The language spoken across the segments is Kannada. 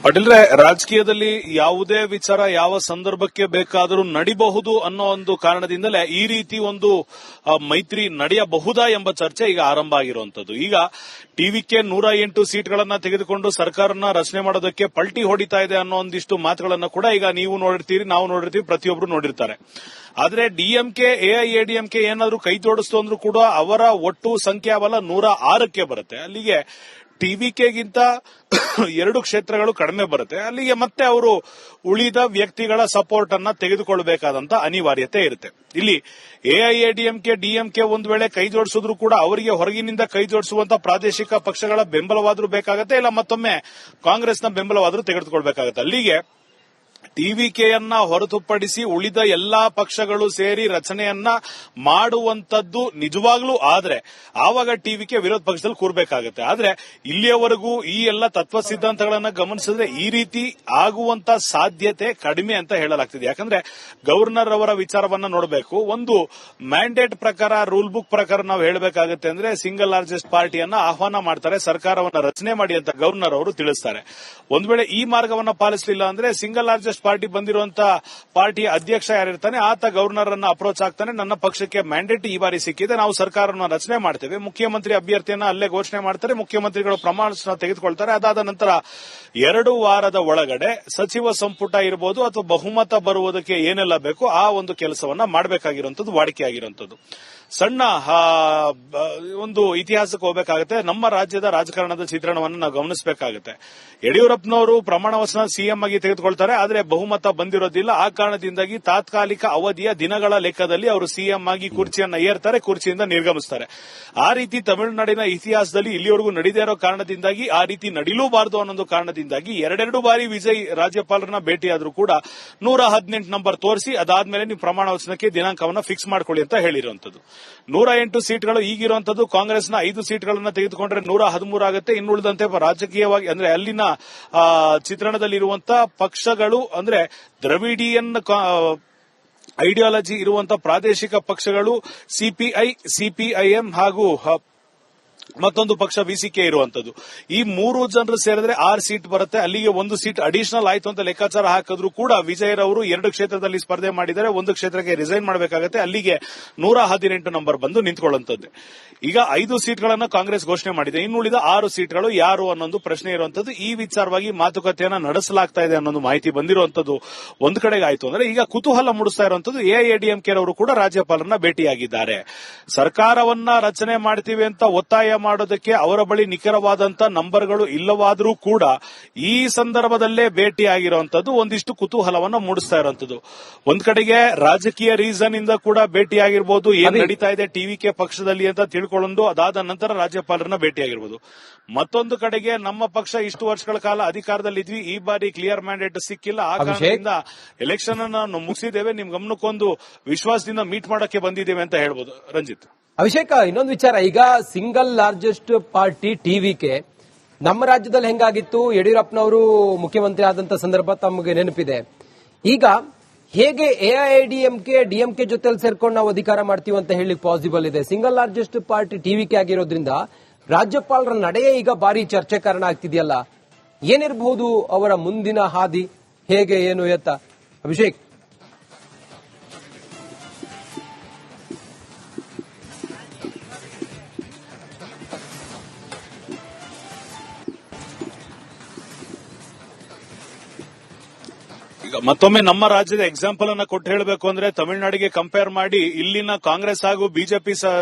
ಪಾಟೀಲ್ರೆ, ರಾಜಕೀಯದಲ್ಲಿ ಯಾವುದೇ ವಿಚಾರ ಯಾವ ಸಂದರ್ಭಕ್ಕೆ ಬೇಕಾದರೂ ನಡಿಬಹುದು ಅನ್ನೋ ಒಂದು ಕಾರಣದಿಂದಲೇ ಈ ರೀತಿ ಒಂದು ಮೈತ್ರಿ ನಡೆಯಬಹುದಾ ಎಂಬ ಚರ್ಚೆ ಈಗ ಆರಂಭ ಆಗಿರುವಂತದ್ದು. ಈಗ ಟಿವಿಕೆ 108 ಸೀಟ್ಗಳನ್ನ ತೆಗೆದುಕೊಂಡು ಸರ್ಕಾರನ ರಚನೆ ಮಾಡೋದಕ್ಕೆ ಪಲ್ಟಿ ಹೊಡಿತಾ ಇದೆ ಅನ್ನೋ ಒಂದಿಷ್ಟು ಮಾತುಗಳನ್ನ ಕೂಡ ಈಗ ನೀವು ನೋಡಿರ್ತೀರಿ, ನಾವು ನೋಡಿರ್ತೀವಿ, ಪ್ರತಿಯೊಬ್ಬರು ನೋಡಿರ್ತಾರೆ. ಆದ್ರೆ ಡಿಎಂಕೆ ಎಐಎಡಿಎಂಕೆ ಏನಾದ್ರೂ ಕೈ ಜೋಡಿಸ್ತು ಅಂದ್ರೂ ಕೂಡ ಅವರ ಒಟ್ಟು ಸಂಖ್ಯಾಬಲ 106ಕ್ಕೆ ಬರುತ್ತೆ. ಅಲ್ಲಿಗೆ ಟಿವಿಕೆಗಿಂತ 2 ಕ್ಷೇತ್ರಗಳು ಕಡಿಮೆ ಬರುತ್ತೆ. ಅಲ್ಲಿಗೆ ಮತ್ತೆ ಅವರು ಉಳಿದ ವ್ಯಕ್ತಿಗಳ ಸಪೋರ್ಟ್ ಅನ್ನ ತೆಗೆದುಕೊಳ್ಳಬೇಕಾದಂತ ಅನಿವಾರ್ಯತೆ ಇರುತ್ತೆ. ಇಲ್ಲಿ ಎಐಎಡಿಎಂಕೆ ಡಿಎಂಕೆ ಒಂದ್ ವೇಳೆ ಕೈ ಜೋಡಿಸಿದ್ರು ಕೂಡ ಅವರಿಗೆ ಹೊರಗಿನಿಂದ ಕೈ ಜೋಡಿಸುವಂತ ಪ್ರಾದೇಶಿಕ ಪಕ್ಷಗಳ ಬೆಂಬಲವಾದ್ರೂ ಬೇಕಾಗತ್ತೆ, ಇಲ್ಲ ಮತ್ತೊಮ್ಮೆ ಕಾಂಗ್ರೆಸ್ನ ಬೆಂಬಲವಾದ್ರೂ ತೆಗೆದುಕೊಳ್ಬೇಕಾಗತ್ತೆ. ಅಲ್ಲಿಗೆ ಟಿವಿಕೆಯನ್ನ ಹೊರತುಪಡಿಸಿ ಉಳಿದ ಎಲ್ಲಾ ಪಕ್ಷಗಳು ಸೇರಿ ರಚನೆಯನ್ನ ಮಾಡುವಂತದ್ದು ನಿಜವಾಗ್ಲೂ ಆದ್ರೆ ಆವಾಗ ಟಿವಿಕೆ ವಿರೋಧ ಪಕ್ಷದಲ್ಲಿ ಕೂರ್ಬೇಕಾಗತ್ತೆ. ಆದ್ರೆ ಇಲ್ಲಿಯವರೆಗೂ ಈ ಎಲ್ಲ ತತ್ವ ಸಿದ್ಧಾಂತಗಳನ್ನ ಗಮನಿಸಿದ್ರೆ ಈ ರೀತಿ ಆಗುವಂತ ಸಾಧ್ಯತೆ ಕಡಿಮೆ ಅಂತ ಹೇಳಲಾಗ್ತಿದೆ. ಯಾಕಂದ್ರೆ ಗವರ್ನರ್ ಅವರ ವಿಚಾರವನ್ನ ನೋಡಬೇಕು. ಒಂದು ಮ್ಯಾಂಡೇಟ್ ಪ್ರಕಾರ, ರೂಲ್ ಬುಕ್ ಪ್ರಕಾರ ನಾವು ಹೇಳಬೇಕಾಗುತ್ತೆ ಅಂದ್ರೆ ಸಿಂಗಲ್ ಲಾರ್ಜೆಸ್ಟ್ ಪಾರ್ಟಿಯನ್ನ ಆಹ್ವಾನ ಮಾಡ್ತಾರೆ, ಸರ್ಕಾರವನ್ನ ರಚನೆ ಮಾಡಿ ಅಂತ ಗವರ್ನರ್ ಅವರು ತಿಳಿಸ್ತಾರೆ. ಒಂದ್ ವೇಳೆ ಈ ಮಾರ್ಗವನ್ನ ಪಾಲಿಸಲಿಲ್ಲ ಅಂದ್ರೆ ಸಿಂಗಲ್ ಲಾರ್ಜೆಸ್ಟ್ ಪಾರ್ಟಿ ಬಂದಿರುವಂತ ಪಾರ್ಟಿಯ ಅಧ್ಯಕ್ಷ ಯಾರಿರ್ತಾನೆ ಆತ ಗವರ್ನರ್ ಅನ್ನ ಅಪ್ರೋಚ್ ಆಗ್ತಾನೆ, ನನ್ನ ಪಕ್ಷಕ್ಕೆ ಮ್ಯಾಂಡೇಟ್ ಈ ಬಾರಿ ಸಿಕ್ಕಿದೆ, ನಾವು ಸರ್ಕಾರವನ್ನು ರಚನೆ ಮಾಡ್ತೇವೆ, ಮುಖ್ಯಮಂತ್ರಿ ಅಭ್ಯರ್ಥಿಯನ್ನ ಅಲ್ಲೇ ಘೋಷಣೆ ಮಾಡ್ತಾರೆ, ಮುಖ್ಯಮಂತ್ರಿಗಳು ಪ್ರಮಾಣ ತೆಗೆದುಕೊಳ್ತಾರೆ. ಅದಾದ ನಂತರ 2 ವಾರದ ಒಳಗಡೆ ಸಚಿವ ಸಂಪುಟ ಇರಬಹುದು ಅಥವಾ ಬಹುಮತ ಬರುವುದಕ್ಕೆ ಏನೆಲ್ಲ ಬೇಕು ಆ ಒಂದು ಕೆಲಸವನ್ನ ಮಾಡಬೇಕಾಗಿರುವಂತದ್ದು ವಾಡಿಕೆಯಾಗಿರುವಂತದ್ದು. ಸಣ್ಣ ಒಂದು ಇತಿಹಾಸಕ್ಕೆ ಹೋಗಬೇಕಾಗುತ್ತೆ. ನಮ್ಮ ರಾಜ್ಯದ ರಾಜಕಾರಣದ ಚಿತ್ರಣವನ್ನು ನಾವು ಗಮನಿಸಬೇಕಾಗುತ್ತೆ. ಯಡಿಯೂರಪ್ಪನವರು ಪ್ರಮಾಣ ವಚನ ಸಿಎಂ ಆಗಿ ತೆಗೆದುಕೊಳ್ತಾರೆ, ಆದರೆ ಬಹುಮತ ಬಂದಿರೋದಿಲ್ಲ. ಆ ಕಾರಣದಿಂದಾಗಿ ತಾತ್ಕಾಲಿಕ ಅವಧಿಯ ದಿನಗಳ ಲೆಕ್ಕದಲ್ಲಿ ಅವರು ಸಿಎಂ ಆಗಿ ಕುರ್ಚಿಯನ್ನ ಏರ್ತಾರೆ, ಕುರ್ಚಿಯಿಂದ ನಿರ್ಗಮಿಸ್ತಾರೆ. ಆ ರೀತಿ ತಮಿಳುನಾಡಿನ ಇತಿಹಾಸದಲ್ಲಿ ಇಲ್ಲಿವರೆಗೂ ನಡೆದೇ ಇರೋ ಕಾರಣದಿಂದಾಗಿ ಆ ರೀತಿ ನಡಿಲೂಬಾರದು ಅನ್ನೊಂದು ಕಾರಣದಿಂದಾಗಿ 2 ಬಾರಿ ವಿಜಯ್ ರಾಜ್ಯಪಾಲರನ್ನ ಭೇಟಿಯಾದ್ರೂ ಕೂಡ 118 ನಂಬರ್ ತೋರಿಸಿ ಅದಾದ್ಮೇಲೆ ನೀವು ಪ್ರಮಾಣ ವಚನಕ್ಕೆ ದಿನಾಂಕವನ್ನ ಫಿಕ್ಸ್ ಮಾಡ್ಕೊಳ್ಳಿ ಅಂತ ಹೇಳಿರುವಂತದ್ದು. 108 ಸೀಟ್ಗಳು ಈಗಿರುವಂತದ್ದು. ಕಾಂಗ್ರೆಸ್ನ 5 ಸೀಟ್ಗಳನ್ನ ತೆಗೆದುಕೊಂಡ್ರೆ 113 ಆಗುತ್ತೆ. ಇನ್ನುಳಿದಂತೆ ರಾಜಕೀಯವಾಗಿ ಅಂದ್ರೆ ಅಲ್ಲಿನ ಚಿತ್ರಣದಲ್ಲಿರುವಂತಹ ಪಕ್ಷಗಳು ಅಂದ್ರೆ ದ್ರವಿಡಿಯನ್ ಐಡಿಯಾಲಜಿ ಇರುವಂತಹ ಪ್ರಾದೇಶಿಕ ಪಕ್ಷಗಳು ಸಿಪಿಐಎಂ ಹಾಗೂ ಮತ್ತೊಂದು ಪಕ್ಷ ವಿಸಿಕೆ ಇರುವಂತದ್ದು. ಈ 3 ಜನರು ಸೇರಿದ್ರೆ 6 ಸೀಟ್ ಬರುತ್ತೆ. ಅಲ್ಲಿಗೆ 1 ಸೀಟ್ ಅಡಿಷನಲ್ ಆಯ್ತು ಅಂತ ಲೆಕ್ಕಾಚಾರ ಹಾಕಿದ್ರು ಕೂಡ ವಿಜಯರವರು 2 ಕ್ಷೇತ್ರದಲ್ಲಿ ಸ್ಪರ್ಧೆ ಮಾಡಿದರೆ 1 ಕ್ಷೇತ್ರಕ್ಕೆ ರಿಸೈನ್ ಮಾಡಬೇಕಾಗುತ್ತೆ. ಅಲ್ಲಿಗೆ 118 ನಂಬರ್ ಬಂದು ನಿಂತ್ಕೊಳ್ಳುವಂತದ್ದು. ಈಗ 5 ಸೀಟ್ಗಳನ್ನ ಕಾಂಗ್ರೆಸ್ ಘೋಷಣೆ ಮಾಡಿದೆ. ಇನ್ನುಳಿದ 6 ಸೀಟ್ಗಳು ಯಾರು ಅನ್ನೊಂದು ಪ್ರಶ್ನೆ ಇರುವಂತದ್ದು. ಈ ವಿಚಾರವಾಗಿ ಮಾತುಕತೆಯನ್ನ ನಡೆಸಲಾಗ್ತಾ ಇದೆ ಅನ್ನೊಂದು ಮಾಹಿತಿ ಬಂದಿರುವಂತದ್ದು ಒಂದು ಕಡೆಗೆ ಆಯ್ತು ಅಂದ್ರೆ ಈಗ ಕುತೂಹಲ ಮೂಡಿಸ್ತಾ ಇರುವಂತದ್ದು ಎಐಎಡಿಎಂಕೆ ಅವರು ಕೂಡ ರಾಜ್ಯಪಾಲರನ್ನ ಭೇಟಿಯಾಗಿದ್ದಾರೆ. ಸರ್ಕಾರವನ್ನ ರಚನೆ ಮಾಡ್ತೀವಿ ಅಂತ ಒತ್ತಾಯ ಮಾಡೋದಕ್ಕೆ ಅವರ ಬಳಿ ನಿಖರವಾದಂತ ನಂಬರ್ಗಳು ಇಲ್ಲವಾದರೂ ಕೂಡ ಈ ಸಂದರ್ಭದಲ್ಲೇ ಭೇಟಿಯಾಗಿರುವಂತದ್ದು ಒಂದಿಷ್ಟು ಕುತೂಹಲವನ್ನು ಮೂಡಿಸ್ತಾ ಇರುವಂತದ್ದು. ಒಂದ್ ಕಡೆಗೆ ರಾಜಕೀಯ ರೀಸನ್ ಇಂದ ಕೂಡ ಭೇಟಿಯಾಗಿರ್ಬೋದು, ಏನ್ ನಡೀತಾ ಇದೆ ಟಿವಿಕೆ ಪಕ್ಷದಲ್ಲಿ ಅಂತ ತಿಳ್ಕೊಳ್ಳೋದು, ಅದಾದ ನಂತರ ರಾಜ್ಯಪಾಲರನ್ನ ಭೇಟಿಯಾಗಿರ್ಬೋದು. ಮತ್ತೊಂದು ಕಡೆಗೆ ನಮ್ಮ ಪಕ್ಷ ಇಷ್ಟು ವರ್ಷಗಳ ಕಾಲ ಅಧಿಕಾರದಲ್ಲಿದ್ವಿ, ಈ ಬಾರಿ ಕ್ಲಿಯರ್ ಮ್ಯಾಂಡೇಟ್ ಸಿಕ್ಕಿಲ್ಲ, ಆ ಕಾರಣದಿಂದ ಎಲೆಕ್ಷನ್ ಅನ್ನು ಮುಗಿಸಿದ್ದೇವೆ, ನಿಮ್ ಗಮನಕ್ಕೊಂದು ವಿಶ್ವಾಸದಿಂದ ಮೀಟ್ ಮಾಡಕ್ಕೆ ಬಂದಿದ್ದೇವೆ ಅಂತ ಹೇಳ್ಬೋದು. ರಂಜಿತ್, ಅಭಿಷೇಕ್, ಇನ್ನೊಂದು ವಿಚಾರ, ಈಗ ಸಿಂಗಲ್ ಲಾರ್ಜೆಸ್ಟ್ ಪಾರ್ಟಿ ಟಿವಿಕೆ ನಮ್ಮ ರಾಜ್ಯದಲ್ಲಿ ಹೆಂಗಾಗಿತ್ತು, ಯಡಿಯೂರಪ್ಪನವರು ಮುಖ್ಯಮಂತ್ರಿ ಆದಂತ ಸಂದರ್ಭ ತಮಗೆ ನೆನಪಿದೆ. ಈಗ ಹೇಗೆ ಎಐಎಡಿಎಂಕೆ ಡಿಎಂಕೆ ಜೊತೆಲಿ ಸೇರ್ಕೊಂಡು ನಾವು ಅಧಿಕಾರ ಮಾಡ್ತೀವಿ ಅಂತ ಹೇಳಿ ಪಾಸಿಬಲ್ ಇದೆ? ಸಿಂಗಲ್ ಲಾರ್ಜೆಸ್ಟ್ ಪಾರ್ಟಿ ಟಿವಿಕೆ ಆಗಿರೋದ್ರಿಂದ ರಾಜ್ಯಪಾಲರ ನಡೆಯೇ ಈಗ ಭಾರಿ ಚರ್ಚೆ ಕಾರಣ ಆಗ್ತಿದೆಯಲ್ಲ, ಏನಿರಬಹುದು ಅವರ ಮುಂದಿನ ಹಾದಿ, ಹೇಗೆ ಏನು ಎತ್ತ? ಅಭಿಷೇಕ್, ಈಗ ಮತ್ತೊಮ್ಮೆ ನಮ್ಮ ರಾಜ್ಯದ ಎಕ್ಸಾಂಪಲ್ ಅನ್ನ ಕೊಟ್ಟು ಹೇಳಬೇಕು ಅಂದ್ರೆ ತಮಿಳುನಾಡಿಗೆ ಕಂಪೇರ್ ಮಾಡಿ ಇಲ್ಲಿನ ಕಾಂಗ್ರೆಸ್ ಹಾಗೂ ಬಿಜೆಪಿ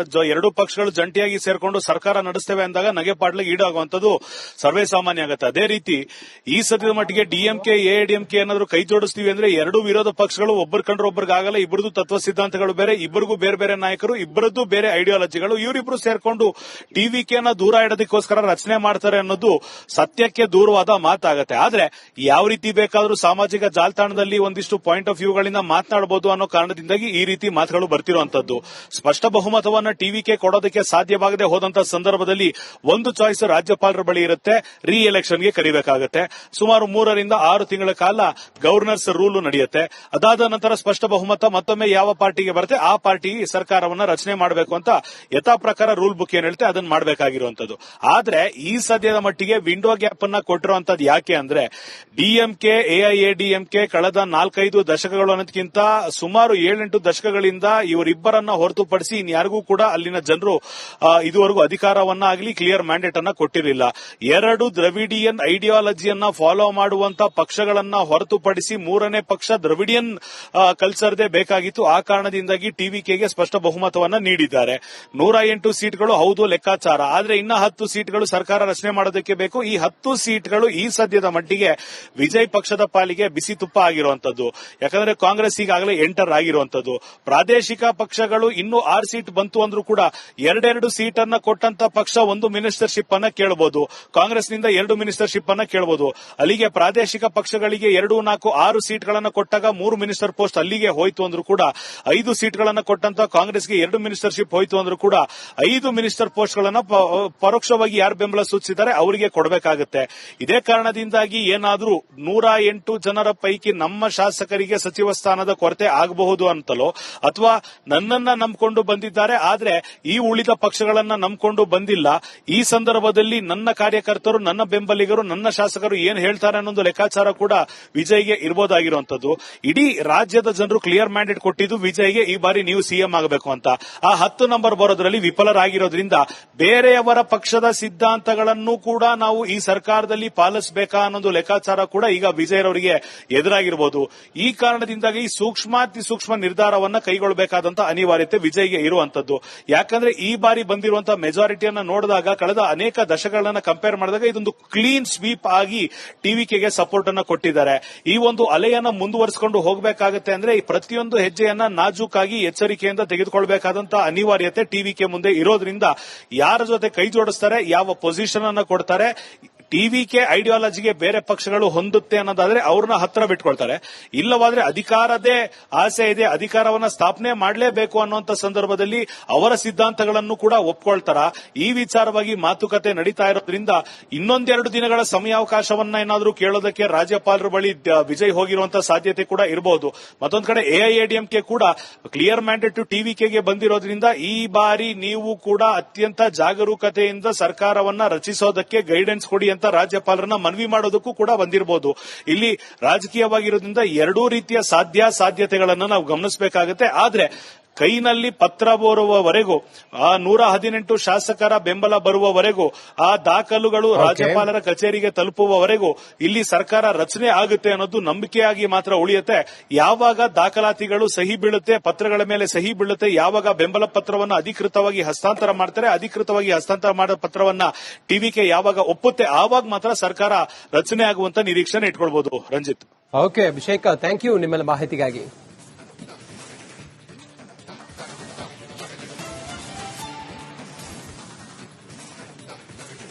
2 ಪಕ್ಷಗಳು ಜಂಟಿಯಾಗಿ ಸೇರ್ಕೊಂಡು ಸರ್ಕಾರ ನಡೆಸ್ತೇವೆ ಅಂದಾಗ ನಗೆಪಾಟ್ಲಿಗೆ ಈಡಾಗುವಂತದ್ದು ಸರ್ವೇ ಸಾಮಾನ್ಯ ಆಗುತ್ತೆ. ಅದೇ ರೀತಿ ಈ ಸದ್ಯದ ಮಟ್ಟಿಗೆ ಡಿಎಂಕೆ ಎಐಎಡಿಎಂಕೆ ಏನಾದ್ರು ಕೈ ಜೋಡಿಸ್ತೀವಿ ಅಂದ್ರೆ 2 ವಿರೋಧ ಪಕ್ಷಗಳು ಒಬ್ಬರು ಕಂಡ್ರೆ ಒಬ್ಬರಿಗಾಗಲ್ಲ. ಇಬ್ಬರದು ತತ್ವ ಸಿದ್ಧಾಂತಗಳು ಬೇರೆ, ಇಬ್ಬರಿಗೂ ಬೇರೆ ಬೇರೆ ನಾಯಕರು, ಇಬ್ಬರದ್ದು ಬೇರೆ ಐಡಿಯಾಲಜಿಗಳು. ಇವರಿಬ್ರು ಸೇರ್ಕೊಂಡು ಟಿವಿಕೆನ ದೂರ ಇಡೋದಕ್ಕೋಸ್ಕರ ರಚನೆ ಮಾಡ್ತಾರೆ ಅನ್ನೋದು ಸತ್ಯಕ್ಕೆ ದೂರವಾದ ಮಾತಾಗತ್ತೆ. ಆದ್ರೆ ಯಾವ ರೀತಿ ಬೇಕಾದ್ರೂ ಸಾಮಾಜಿಕ ಜಾಲತಾಣ ಜಾಲತಾಣದಲ್ಲಿ ಒಂದಿಷ್ಟು ಪಾಯಿಂಟ್ ಆಫ್ ವ್ಯೂಗಳಿಂದ ಮಾತನಾಡಬಹುದು ಅನ್ನೋ ಕಾರಣದಿಂದಾಗಿ ಈ ರೀತಿ ಮಾತುಗಳು ಬರ್ತಿರುವಂತದ್ದು. ಸ್ಪಷ್ಟ ಬಹುಮತವನ್ನ ಟಿವಿಕೆ ಕೊಡೋದಕ್ಕೆ ಸಾಧ್ಯವಾಗದೆ ಹೋದಂತ ಸಂದರ್ಭದಲ್ಲಿ ಒಂದು ಚಾಯ್ಸ್ ರಾಜ್ಯಪಾಲರ ಬಳಿ ಇರುತ್ತೆ, ರೀ ಎಲೆಕ್ಷನ್ಗೆ ಕರಿಬೇಕಾಗುತ್ತೆ. ಸುಮಾರು 3 ರಿಂದ 6 ತಿಂಗಳ ಕಾಲ ಗವರ್ನರ್ಸ್ ರೂಲ್ ನಡೆಯುತ್ತೆ. ಅದಾದ ನಂತರ ಸ್ಪಷ್ಟ ಬಹುಮತ ಮತ್ತೊಮ್ಮೆ ಯಾವ ಪಾರ್ಟಿಗೆ ಬರುತ್ತೆ ಆ ಪಾರ್ಟಿ ಸರ್ಕಾರವನ್ನ ರಚನೆ ಮಾಡಬೇಕು ಅಂತ ಯಥಾ ಪ್ರಕಾರ ರೂಲ್ ಬುಕ್ ಏನ್ ಹೇಳುತ್ತೆ ಅದನ್ನ ಮಾಡಬೇಕಾಗಿರುವಂತದ್ದು. ಆದ್ರೆ ಈ ಸದ್ಯದ ಮಟ್ಟಿಗೆ ವಿಂಡೋ ಗ್ಯಾಪ್ ಅನ್ನ ಕೊಟ್ಟಿರುವಂತದ್ದು ಯಾಕೆ ಅಂದ್ರೆ ಡಿಎಂಕೆ ಎಐಎಡಿಎಂಕೆ ಕಳೆದ 4-5 ದಶಕಗಳು ಅನ್ನೋದಕ್ಕಿಂತ ಸುಮಾರು 7-8 ದಶಕಗಳಿಂದ ಇವರಿಬ್ಬರನ್ನ ಹೊರತುಪಡಿಸಿ ಇನ್ಯಾರಿಗೂ ಕೂಡ ಅಲ್ಲಿನ ಜನರು ಇದುವರೆಗೂ ಅಧಿಕಾರವನ್ನ ಆಗಲಿ ಕ್ಲಿಯರ್ ಮ್ಯಾಂಡೇಟ್ ಅನ್ನ ಕೊಟ್ಟಿರಲಿಲ್ಲ. 2 ದ್ರವಿಡಿಯನ್ ಐಡಿಯಾಲಜಿಯನ್ನ ಫಾಲೋ ಮಾಡುವಂತ ಪಕ್ಷಗಳನ್ನ ಹೊರತುಪಡಿಸಿ 3ನೇ ಪಕ್ಷ ದ್ರವಿಡಿಯನ್ ಕಲ್ಚರ್ದೇ ಬೇಕಾಗಿತ್ತು. ಆ ಕಾರಣದಿಂದಾಗಿ ಟಿವಿಕೆಗೆ ಸ್ಪಷ್ಟ ಬಹುಮತವನ್ನ ನೀಡಿದ್ದಾರೆ. 108 ಸೀಟ್ಗಳು ಹೌದು ಲೆಕ್ಕಾಚಾರ, ಆದ್ರೆ ಇನ್ನ 10 ಸೀಟ್ಗಳು ಸರ್ಕಾರ ರಚನೆ ಮಾಡೋದಕ್ಕೆ ಬೇಕು. ಈ 10 ಸೀಟ್ಗಳು ಈ ಸದ್ಯದ ಮಟ್ಟಿಗೆ ವಿಜಯ್ ಪಕ್ಷದ ಪಾಲಿಗೆ ಬಿಸಿ ತುಪ್ಪ ಆಗಿರುವಂತದ್ದು. ಯಾಕಂದ್ರೆ ಕಾಂಗ್ರೆಸ್ ಈಗಾಗಲೇ ಎಂಟರ್ ಆಗಿರುವಂತದ್ದು. ಪ್ರಾದೇಶಿಕ ಪಕ್ಷಗಳು ಇನ್ನೂ 6 ಸೀಟ್ ಬಂತು ಅಂದ್ರೂ ಕೂಡ 2 ಸೀಟ್ ಅನ್ನ ಕೊಟ್ಟಂತ ಪಕ್ಷ 1 ಮಿನಿಸ್ಟರ್ಶಿಪ್ ಅನ್ನ ಕೇಳಬಹುದು, ಕಾಂಗ್ರೆಸ್ನಿಂದ 2 ಮಿನಿಸ್ಟರ್ಶಿಪ್ ಅನ್ನ ಕೇಳಬಹುದು. ಅಲ್ಲಿಗೆ ಪ್ರಾದೇಶಿಕ ಪಕ್ಷಗಳಿಗೆ 2, 4, 6 ಸೀಟ್ಗಳನ್ನ ಕೊಟ್ಟಾಗ 3 ಮಿನಿಸ್ಟರ್ ಪೋಸ್ಟ್ ಅಲ್ಲಿಗೆ ಹೋಯ್ತು ಅಂದ್ರೂ ಕೂಡ 5 ಸೀಟ್ಗಳನ್ನ ಕೊಟ್ಟಂತ ಕಾಂಗ್ರೆಸ್ಗೆ 2 ಮಿನಿಸ್ಟರ್ಶಿಪ್ ಹೋಯ್ತು ಅಂದ್ರೂ ಕೂಡ 5 ಮಿನಿಸ್ಟರ್ ಪೋಸ್ಟ್ ಗಳನ್ನ ಪರೋಕ್ಷವಾಗಿ ಯಾರು ಬೆಂಬಲ ಸೂಚಿಸಿದ್ದಾರೆ ಅವರಿಗೆ ಕೊಡಬೇಕಾಗುತ್ತೆ. ಇದೇ ಕಾರಣದಿಂದಾಗಿ ಏನಾದ್ರೂ 108 ಜನರ ಪೈಕಿ ನಮ್ಮ ಶಾಸಕರಿಗೆ ಸಚಿವ ಸ್ಥಾನದ ಕೊರತೆ ಆಗಬಹುದು ಅಂತಲೋ ಅಥವಾ ನನ್ನನ್ನ ನಂಬಿಕೊಂಡು ಬಂದಿದ್ದಾರೆ ಆದ್ರೆ ಈ ಉಳಿದ ಪಕ್ಷಗಳನ್ನ ನಂಬಿಕೊಂಡು ಬಂದಿಲ್ಲ, ಈ ಸಂದರ್ಭದಲ್ಲಿ ನನ್ನ ಕಾರ್ಯಕರ್ತರು, ನನ್ನ ಬೆಂಬಲಿಗರು, ನನ್ನ ಶಾಸಕರು ಏನ್ ಹೇಳ್ತಾರೆ ಅನ್ನೊಂದು ಲೆಕ್ಕಾಚಾರ ಕೂಡ ವಿಜಯ್ಗೆ ಇರಬಹುದಾಗಿರುವಂತದ್ದು. ಇಡೀ ರಾಜ್ಯದ ಜನರು ಕ್ಲಿಯರ್ ಮ್ಯಾಂಡೇಟ್ ಕೊಟ್ಟಿದ್ದು ವಿಜಯ್ಗೆ ಈ ಬಾರಿ ನೀವು ಸಿಎಂ ಆಗಬೇಕು ಅಂತ. ಆ 10 ನಂಬರ್ ಬರೋದ್ರಲ್ಲಿ ವಿಫಲರಾಗಿರೋದ್ರಿಂದ ಬೇರೆಯವರ ಪಕ್ಷದ ಸಿದ್ಧಾಂತಗಳನ್ನು ಕೂಡ ನಾವು ಈ ಸರ್ಕಾರದಲ್ಲಿ ಪಾಲಿಸಬೇಕಾ ಅನ್ನೊಂದು ಲೆಕ್ಕಾಚಾರ ಕೂಡ ಈಗ ವಿಜಯರವರಿಗೆ ಎದುರಾಗಿರಬಹುದು. ಈ ಕಾರಣದಿಂದಾಗಿ ಸೂಕ್ಷ್ಮಾತಿ ಸೂಕ್ಷ್ಮ ನಿರ್ಧಾರವನ್ನ ಕೈಗೊಳ್ಳಬೇಕಾದಂತ ಅನಿವಾರ್ಯತೆ ವಿಜಯ್ಗೆ ಇರುವಂತದ್ದು. ಯಾಕಂದ್ರೆ ಈ ಬಾರಿ ಬಂದಿರುವಂತಹ ಮೆಜಾರಿಟಿಯನ್ನ ನೋಡಿದಾಗ ಕಳೆದ ಅನೇಕ ದಶಕಗಳನ್ನ ಕಂಪೇರ್ ಮಾಡಿದಾಗ ಇದೊಂದು ಕ್ಲೀನ್ ಸ್ವೀಪ್ ಆಗಿ ಟಿವಿಕೆಗೆ ಸಪೋರ್ಟ್ ಅನ್ನ ಕೊಟ್ಟಿದ್ದಾರೆ. ಈ ಒಂದು ಅಲೆಯನ್ನ ಮುಂದುವರಿಸಿಕೊಂಡು ಹೋಗಬೇಕಾಗುತ್ತೆ ಅಂದ್ರೆ ಈ ಪ್ರತಿಯೊಂದು ಹೆಜ್ಜೆಯನ್ನ ನಾಜೂಕಾಗಿ ಎಚ್ಚರಿಕೆಯಿಂದ ತೆಗೆದುಕೊಳ್ಬೇಕಾದಂತ ಅನಿವಾರ್ಯತೆ ಟಿವಿಕೆ ಮುಂದೆ ಇರೋದ್ರಿಂದ ಯಾರ ಜೊತೆ ಕೈ ಜೋಡಿಸ್ತಾರೆ, ಯಾವ ಪೊಸಿಷನ್ ಅನ್ನ ಕೊಡ್ತಾರೆ, ಟಿವಿಕೆ ಐಡಿಯಾಲಜಿಗೆ ಬೇರೆ ಪಕ್ಷಗಳು ಹೊಂದುತ್ತೆ ಅನ್ನೋದಾದ್ರೆ ಅವ್ರನ್ನ ಹತ್ರ ಬಿಟ್ಕೊಳ್ತಾರೆ. ಇಲ್ಲವಾದ್ರೆ ಅಧಿಕಾರದೇ ಆಸೆ ಇದೆ, ಅಧಿಕಾರವನ್ನ ಸ್ಥಾಪನೆ ಮಾಡಲೇಬೇಕು ಅನ್ನುವಂತ ಸಂದರ್ಭದಲ್ಲಿ ಅವರ ಸಿದ್ಧಾಂತಗಳನ್ನು ಕೂಡ ಒಪ್ಕೊಳ್ತಾರ. ಈ ವಿಚಾರವಾಗಿ ಮಾತುಕತೆ ನಡೀತಾ ಇರೋದ್ರಿಂದ ಇನ್ನೊಂದೆರಡು ದಿನಗಳ ಸಮಯಾವಕಾಶವನ್ನ ಏನಾದ್ರೂ ಕೇಳೋದಕ್ಕೆ ರಾಜ್ಯಪಾಲರ ಬಳಿ ವಿಜಯ್ ಹೋಗಿರುವಂತಹ ಸಾಧ್ಯತೆ ಕೂಡ ಇರಬಹುದು. ಮತ್ತೊಂದು ಕಡೆ ಎಐಎಡಿಎಂಕೆ ಕೂಡ ಕ್ಲಿಯರ್ ಮ್ಯಾಂಡೇಟ್ ಟಿವಿಕೆಗೆ ಬಂದಿರೋದ್ರಿಂದ ಈ ಬಾರಿ ನೀವು ಕೂಡ ಅತ್ಯಂತ ಜಾಗರೂಕತೆಯಿಂದ ಸರ್ಕಾರವನ್ನ ರಚಿಸೋದಕ್ಕೆ ಗೈಡೆನ್ಸ್ ಕೊಡಿ ಅಂತ ರಾಜ್ಯಪಾಲರನ್ನ ಮನವಿ ಮಾಡೋದಕ್ಕೂ ಕೂಡ ಬಂದಿರಬಹುದು. ಇಲ್ಲಿ ರಾಜಕೀಯವಾಗಿರೋದ್ರಿಂದ ಎರಡೂ ರೀತಿಯ ಸಾಧ್ಯತೆಗಳನ್ನ ನಾವು ಗಮನಿಸಬೇಕಾಗುತ್ತೆ. ಆದ್ರೆ ಕೈನಲ್ಲಿ ಪತ್ರ ಬರುವವರೆಗೂ, ಆ 118 ಶಾಸಕರ ಬೆಂಬಲ ಬರುವವರೆಗೂ, ಆ ದಾಖಲುಗಳು ರಾಜ್ಯಪಾಲರ ಕಚೇರಿಗೆ ತಲುಪುವವರೆಗೂ ಇಲ್ಲಿ ಸರ್ಕಾರ ರಚನೆ ಆಗುತ್ತೆ ಅನ್ನೋದು ನಂಬಿಕೆಯಾಗಿ ಮಾತ್ರ ಉಳಿಯುತ್ತೆ. ಯಾವಾಗ ದಾಖಲಾತಿಗಳು ಸಹಿ ಬೀಳುತ್ತೆ, ಪತ್ರಗಳ ಮೇಲೆ ಸಹಿ ಬೀಳುತ್ತೆ, ಯಾವಾಗ ಬೆಂಬಲ ಪತ್ರವನ್ನು ಅಧಿಕೃತವಾಗಿ ಹಸ್ತಾಂತರ ಮಾಡ್ತಾರೆ, ಅಧಿಕೃತವಾಗಿ ಹಸ್ತಾಂತರ ಮಾಡೋ ಪತ್ರವನ್ನ ಟಿವಿಕೆ ಯಾವಾಗ ಒಪ್ಪುತ್ತೆ ಆವಾಗ ಮಾತ್ರ ಸರ್ಕಾರ ರಚನೆ ಆಗುವಂತ ನಿರೀಕ್ಷೆ ಇಟ್ಕೊಳ್ಬಹುದು. Ranjith. Okay Abhishek, thank you ನಿಮ್ಮೆಲ್ಲ ಮಾಹಿತಿಗಾಗಿ.